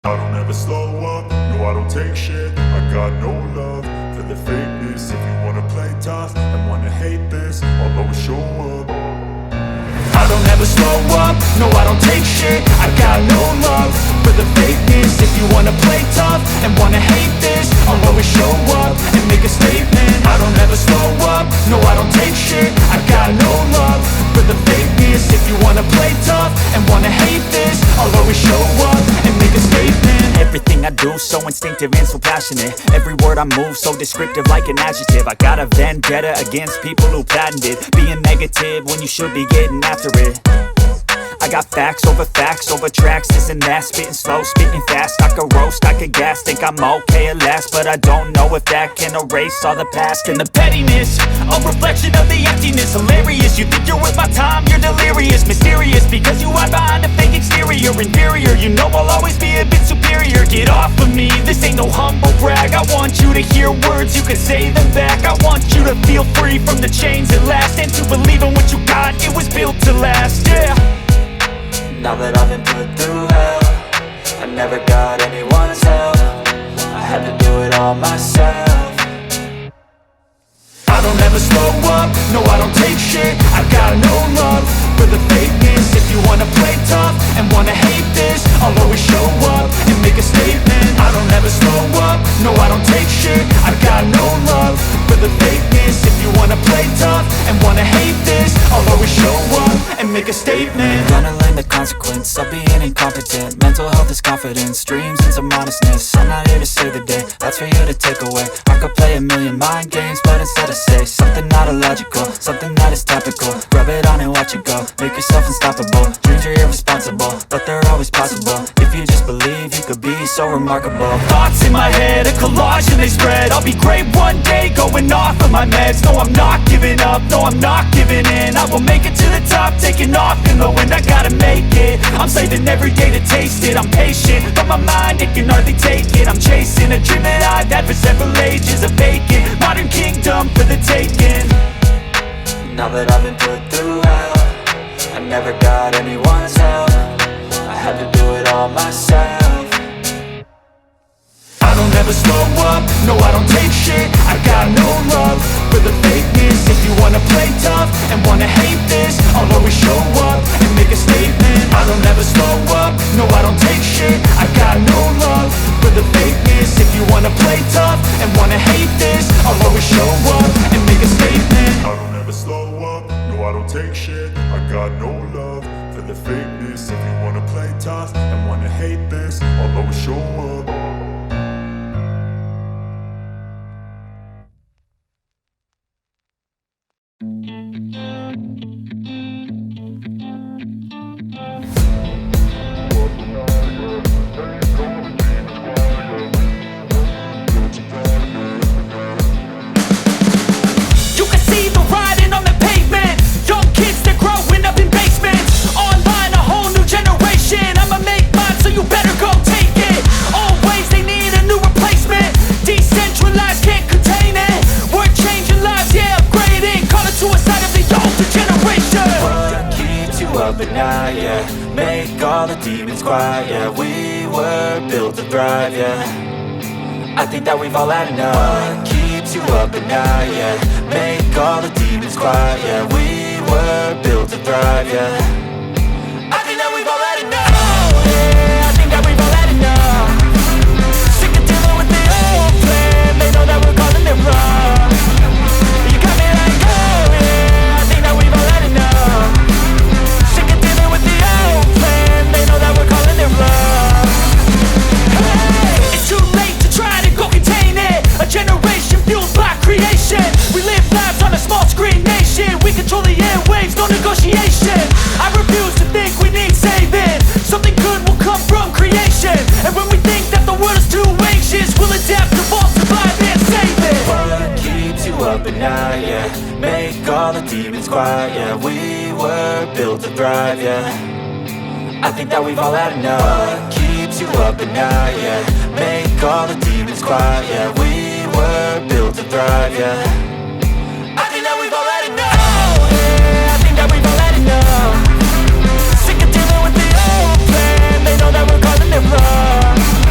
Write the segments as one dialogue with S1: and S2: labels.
S1: I don't ever slow up, no I don't take shit. I got no love for the fakeness. If you wanna play tough and wanna hate this, I'll always show up. I don't ever slow up, no I don't take shit. I got no love for the fakeness. If you wanna play tough and wanna hate this, I'll always show up and make a statement. I don't ever slow up, no I don't take shit. I got no love for the fakeness. If you wanna play tough and wanna hate this, I'll always show up and make a statement.
S2: Everything I do so instinctive and so passionate. Every word I move so descriptive like an adjective. I got a vendetta against people who patented being negative when you should be getting after it. I got facts over tracks, this and that. Spitting slow, spitting fast, I could roast, I could gas. Think I'm okay at last, but I don't know if that can erase all the past. And the pettiness, a reflection of the emptiness. Hilarious, you think you're worth my time, you're delirious. Mysterious, because you hide behind a fake exterior. Inferior, you know I'll always be a bit superior. Get off of me, this ain't no humble brag. I want you to hear words, you can say them back. I want you to feel free from the chains at last, and to believe in what you got, it was built to last, yeah.
S3: Now that I've been put through hell, I never got anyone's help. I had to do it all myself.
S1: I don't ever slow up, no I don't take shit. I got no love for the fakeness. If you wanna play tough and wanna hate this, I'll always show up and make a statement. I don't ever slow up, no I don't take shit. I got no love for the fakeness. If you wanna play tough and wanna hate this, I'll always show up and make a statement.
S3: Gonna learn the consequence of being incompetent. Mental health is confidence, dreams and some honestness. I'm not here to save the day, that's for you to take away. I could play a million mind games, but instead I say something not illogical, something that is topical. Rub it on and watch it go, make yourself unstoppable. Dreams are irresponsible, but they're always possible. If you just believe, you could be so remarkable.
S2: Thoughts in my head, a collage and they spread. I'll be great one day, going off of my meds. No, I'm not giving up, no, I'm not giving in. I will make it to the top, taking off in the wind. I gotta make it, I'm saving every day to taste it. I'm patient, but my mind, it can hardly take it. I'm chasing a dream that I've had for several ages. A vacant, modern kingdom for the taking.
S3: Now that I've been put through hell, I never got anyone's help. I had to do it all myself.
S1: I don't ever slow up, no I don't take shit. I got no love for the fakeness. If you wanna play tough and wanna hate this, I'll always show up and make a statement. I don't ever slow up, no I don't take shit. I got no love for the fakeness. If you wanna play tough and wanna hate this, I'll always show up and make a statement. I don't ever slow up, no I don't take shit. I got no love for the fakeness. If you wanna play tough and wanna hate this, I'll always show up.
S3: At night, yeah, make all the demons quiet, yeah. We were built to thrive, yeah. I think that we've all had enough. What keeps you up at night, yeah, make all the demons quiet, yeah. We were built to thrive, yeah. I think that we've all had enough. Oh, yeah, I think that we've all had enough. Sick of dealing with the old plan. They know that we're calling it wrong. You got me like, oh yeah, I think that we've all had enough. They know that we're calling it love. Hey, it's too late to try to go contain it. A generation fueled by creation. We live lives on a small screen nation. We control the airwaves, no negotiation. I refuse to think we need saving. Something good will come from creation. And when we think that the world is too anxious, we'll adapt, evolve, survive and save it. What keeps you up at night, yeah, make all the demons quiet, yeah. We were built to thrive, yeah. I think that we've all had enough. What keeps you up at night, yeah, make all the demons quiet, yeah. We were built to thrive, yeah. I think that we've all had enough. Oh, yeah, I think that we've all had enough. Sick of dealing with the old plan. They know that we're calling it wrong.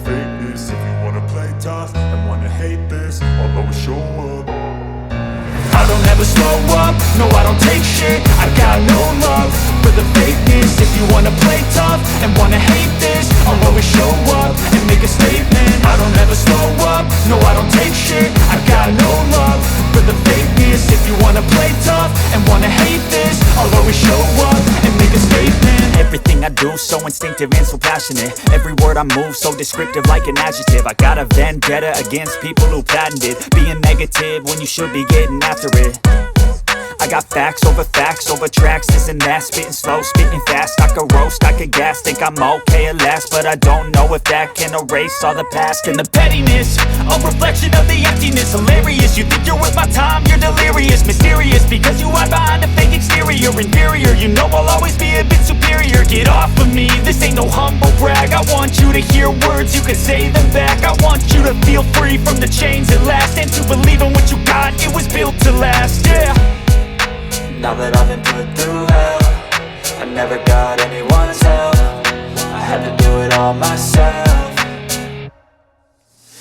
S1: fakeness. If you wanna play tough and wanna hate this, I'll always show up.
S3: I don't ever slow up, no I don't take shit. I got no love for the fakeness. If you wanna play tough and wanna hate this, I'll always show up and make a statement. I don't ever slow up, no I don't take shit. I got no love for the fakeness. If you wanna play tough and wanna hate this, I'll always show up and make a statement.
S2: Everything I do so instinctive and so passionate. Every word I move so descriptive like an adjective. I got a vendetta against people who patented being negative when you should be getting after it. I got facts over tracks, this and that. Spitting slow, spitting fast, I could roast, I could gas. Think I'm okay at last, but I don't know if that can erase all the past.
S3: And the pettiness, a reflection of the emptiness. Hilarious, you think you're worth my time, you're delirious. Mysterious, because you hide behind a fake exterior. Inferior, you know I'll always be a bit superior. Get off of me, this ain't no humble brag. I want you to hear words, you can say them back. I want you to feel free from the chains at last, and to believe in what you got, it was built to last, yeah.
S2: Now that I've been put through hell, I never got anyone's help. I had to do it all myself.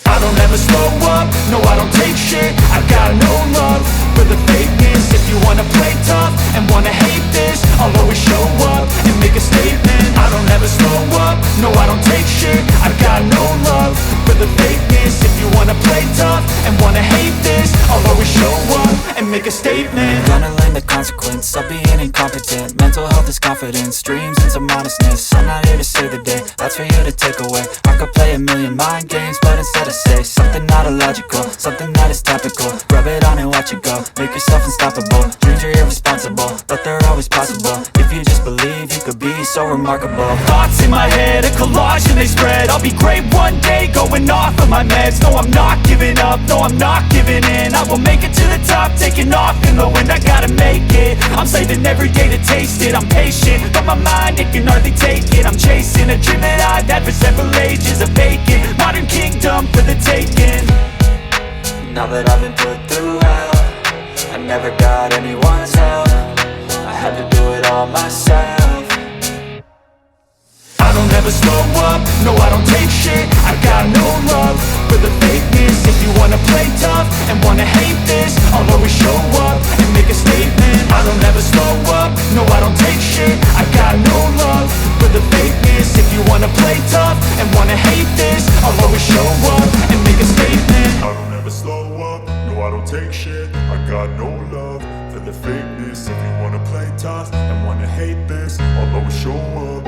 S3: I don't ever slow up, no I don't take shit. I got no love for the fakeness. If you wanna play tough and wanna hate this, I'll always show up and make a statement. I don't ever slow up, no I don't take shit. I got no love for the fakeness. If you wanna play tough and wanna hate this, I'll always show up and make a statement.
S2: Gonna learn the consequence of being incompetent. Mental health is confidence, dreams and some honestness. I'm not here to save the day, that's for you to take away. I could play a million mind games, but instead I say something not illogical, something that is topical. Rub it on and watch it go, make yourself unstoppable. Dreams are irresponsible, but they're always possible. If you just believe, you could be so remarkable.
S3: Thoughts in my head, a collage and they spread. I'll be great one day, going off of my meds. No, I'm not giving up, no, I'm not giving in. I will make it to the top, taking off in the wind. I gotta make it, I'm saving every day to taste it. I'm patient, but my mind, it can hardly take it. I'm chasing a dream that I've had for several ages. A vacant, modern kingdom for the taking.
S2: Now that I've been put through hell, I never got anyone's help. I had to do it all myself.
S3: I don't ever slow up, no I don't take shit. I got no love for the fakeness. If you wanna play tough and wanna hate this, I'll always show up and make a statement. I don't ever slow up, no I don't take shit. I got no love for the fakeness. If you wanna play tough and wanna hate this, I'll always show up and make a statement.
S1: I don't ever slow up, no I don't take shit. I got no love for the fakeness. If you wanna play tough and wanna hate this, I'll always show up.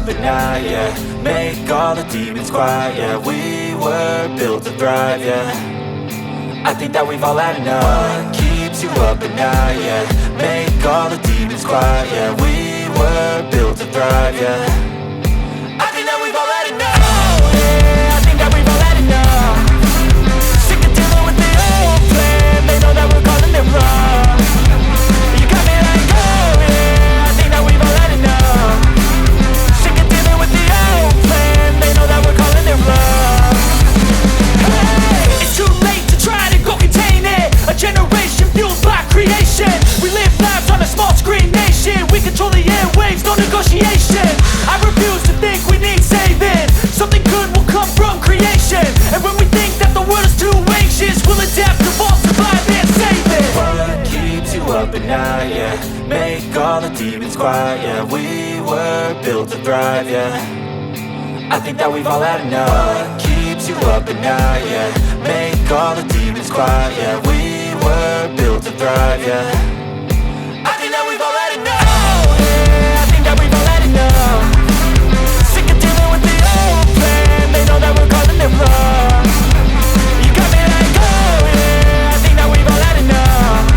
S2: But now, yeah, make all the demons quiet. Yeah, we were built to thrive, yeah. I think that we've all had enough. What keeps you up at night, yeah, make all the demons quiet. Yeah, we were built to thrive, yeah. I think that we've all had enough. Oh, yeah, I think that we've all had enough. Sick of dealing with the old plan. They know that we're calling it wrong. You got me like, oh, yeah, I think that we've all had enough.
S3: It's too late to try to go contain it. A generation fueled by creation. We live lives on a small screen nation. We control the airwaves, no negotiation. I refuse to think we need saving. Something good will come from creation. And when we think that the world is too anxious, we'll adapt, evolve, survive and save it.
S2: What keeps you up at night, yeah, make all the demons quiet. Yeah, we were built to thrive, yeah. I think that we've all had enough. What keeps you up at night, yeah, make all the demons quiet. Yeah, we were built to thrive, yeah. I think that we've all had enough. Oh, yeah, I think that we've all had enough. Sick of dealing with the old plan. They know that we're calling it wrong. You got me like, oh, yeah, I think that we've all had enough.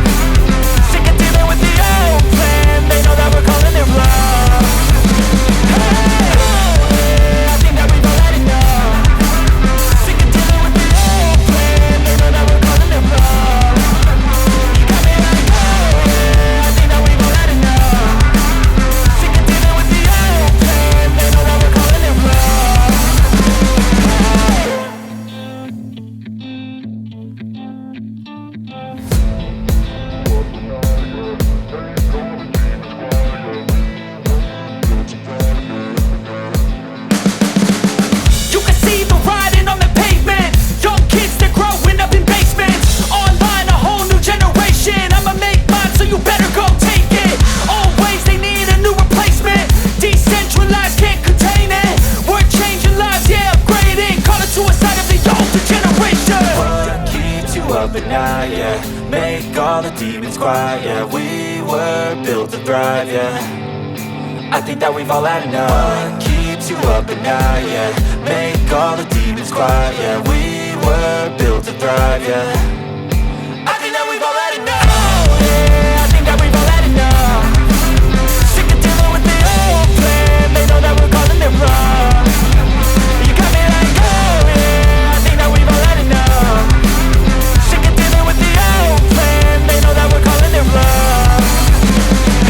S2: the demons quiet, yeah. We were built to thrive, yeah. I think that we've all had enough. What keeps you up at night, yeah. Make all the demons quiet, yeah. We were built to thrive, yeah. I think that we've all had enough. Oh, yeah, I think that we've all had enough. Sick of dealing with the old plan. They know that we're calling it wrong. You got me like, oh yeah, I think that we've all had enough. Sick of dealing with the old plan. They know that we're calling it wrong.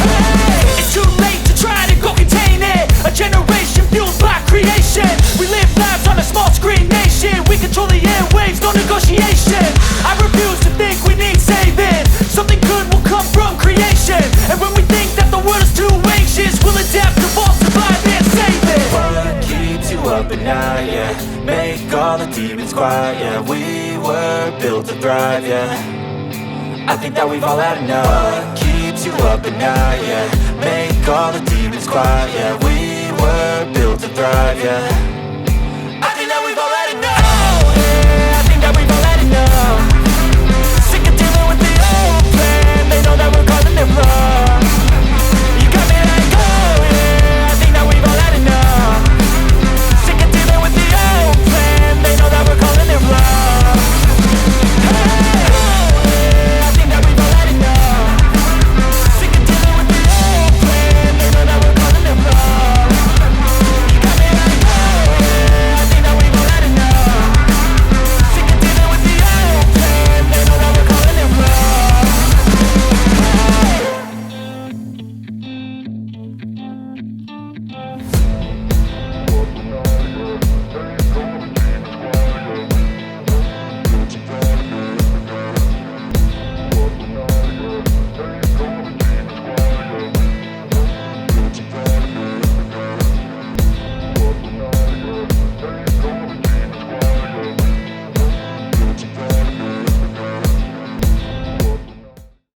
S2: Hey, it's too late to try to go contain it. A generation fueled by creation. We live lives on a small screen nation. We control the airwaves, no negotiation. I refuse to think we need saving. Something good will come from creation. And when we think that the world is too anxious, we'll adapt, evolve, survive and save it. What keeps you up at night, yeah. Make all the demons quiet, yeah. We were built to thrive, yeah. I think that we've all had enough. What keeps you up at night, yeah. Make all the demons quiet, yeah. We were built to thrive, yeah.